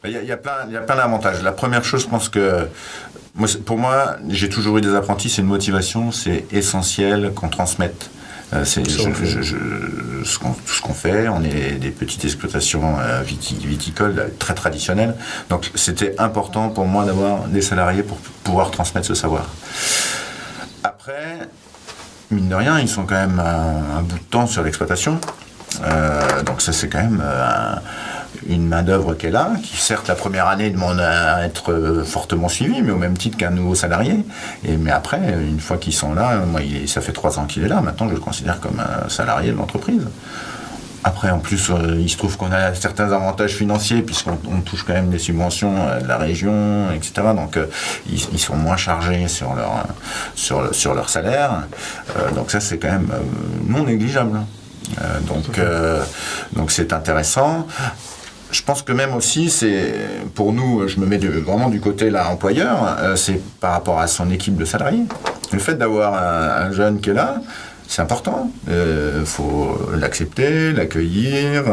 Il y a plein d'avantages. La première chose, je pense que pour moi, j'ai toujours eu des apprentis, c'est une motivation, c'est essentiel qu'on transmette. C'est tout ce qu'on fait. On est des petites exploitations viticoles très traditionnelles. Donc c'était important pour moi d'avoir des salariés pour pouvoir transmettre ce savoir. Après, mine de rien, ils sont quand même un bout de temps sur l'exploitation. Donc ça, c'est quand même une main-d'œuvre qui est là, qui certes la première année demande à être fortement suivie, mais au même titre qu'un nouveau salarié. Mais après, une fois qu'ils sont là, moi, ça fait 3 ans qu'il est là, maintenant je le considère comme un salarié de l'entreprise. Après, en plus, il se trouve qu'on a certains avantages financiers, puisqu'on touche quand même des subventions de la région, etc. Donc, ils sont moins chargés sur leur salaire. Donc ça, c'est quand même non négligeable. Donc c'est intéressant. Je pense que même aussi, c'est pour nous, je me mets vraiment du côté là employeur, c'est par rapport à son équipe de salariés. Le fait d'avoir un jeune qui est là, c'est important. Faut l'accepter, l'accueillir,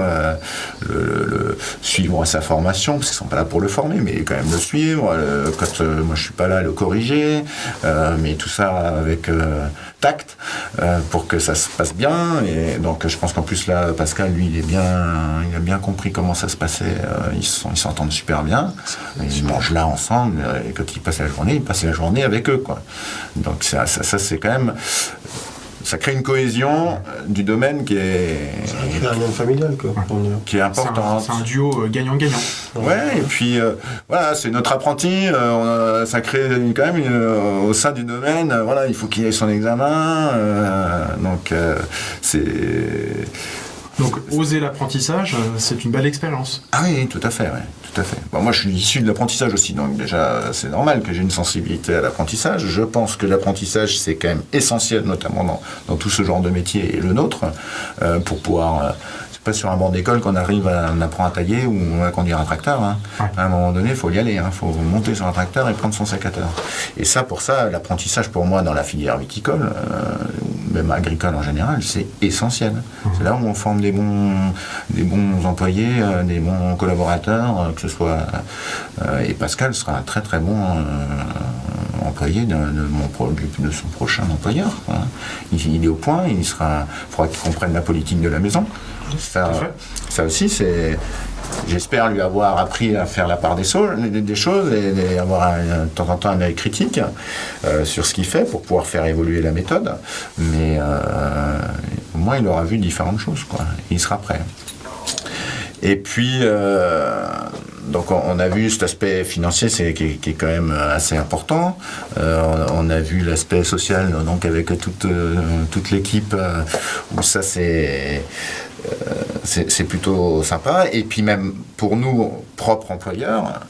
le suivre sa formation, parce qu'ils sont pas là pour le former, mais quand même le suivre. Quand moi je suis pas là, le corriger, mais tout ça avec tact pour que ça se passe bien. Et donc je pense qu'en plus là, Pascal, lui, il a bien compris comment ça se passait. Ils s'entendent super bien. Ils mangent là ensemble. Et quand ils passent la journée avec eux, quoi. Donc ça c'est quand même. Ça crée une cohésion du domaine qui est... Ça crée un lien familial, quoi. Qui est important. C'est un duo gagnant-gagnant. Ouais, et puis, voilà, c'est notre apprenti. Ça crée quand même, au sein du domaine, voilà, il faut qu'il ait son examen. Donc, c'est... Donc, oser l'apprentissage, c'est une belle expérience. Ah oui, tout à fait, ouais, tout à fait. Bon, moi, je suis issu de l'apprentissage aussi, donc déjà, c'est normal que j'ai une sensibilité à l'apprentissage. Je pense que l'apprentissage, c'est quand même essentiel, notamment dans tout ce genre de métier, et le nôtre, pour pouvoir... c'est pas sur un banc d'école qu'on arrive on apprend à tailler ou à conduire un tracteur. Hein. Ouais. À un moment donné, il faut y aller. Il faut monter sur un tracteur et prendre son sécateur. Et ça, pour ça, l'apprentissage, pour moi, dans la filière viticole, même agricole en général, c'est essentiel. C'est là où on forme des bons employés, des bons collaborateurs, que ce soit... et Pascal sera un très très bon employé de son prochain employeur. Quoi. Il est au point, il faudra qu'il comprenne la politique de la maison. Ça aussi, c'est... J'espère lui avoir appris à faire la part des choses et avoir de temps en temps un œil critique sur ce qu'il fait pour pouvoir faire évoluer la méthode. Mais au moins, il aura vu différentes choses, quoi. Il sera prêt. Et puis, donc on a vu cet aspect financier qui est quand même assez important. On a vu l'aspect social, donc avec toute l'équipe, où ça c'est plutôt sympa. Et puis même pour nous, propres employeurs,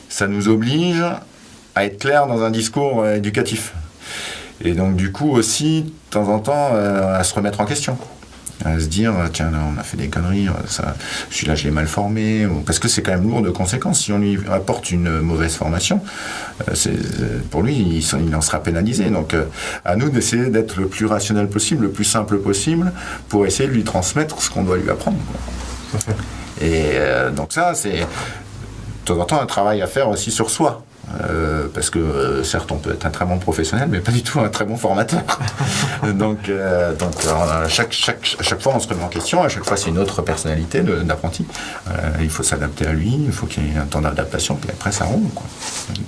ça nous oblige à être clair dans un discours éducatif. Et donc du coup aussi, de temps en temps, à se remettre en question. À se dire, tiens, là, on a fait des conneries, celui-là, je l'ai mal formé, parce que c'est quand même lourd de conséquences. Si on lui apporte une mauvaise formation, pour lui, il en sera pénalisé. Donc, à nous d'essayer d'être le plus rationnel possible, le plus simple possible, pour essayer de lui transmettre ce qu'on doit lui apprendre. Quoi. Et donc ça, c'est de temps en temps un travail à faire aussi sur soi. Parce que certes on peut être un très bon professionnel mais pas du tout un très bon formateur. donc à chaque fois on se remet en question, à chaque fois c'est une autre personnalité d'apprenti. Il faut s'adapter à lui, il faut qu'il y ait un temps d'adaptation puis après ça roule, quoi.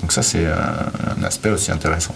Donc ça c'est un aspect aussi intéressant.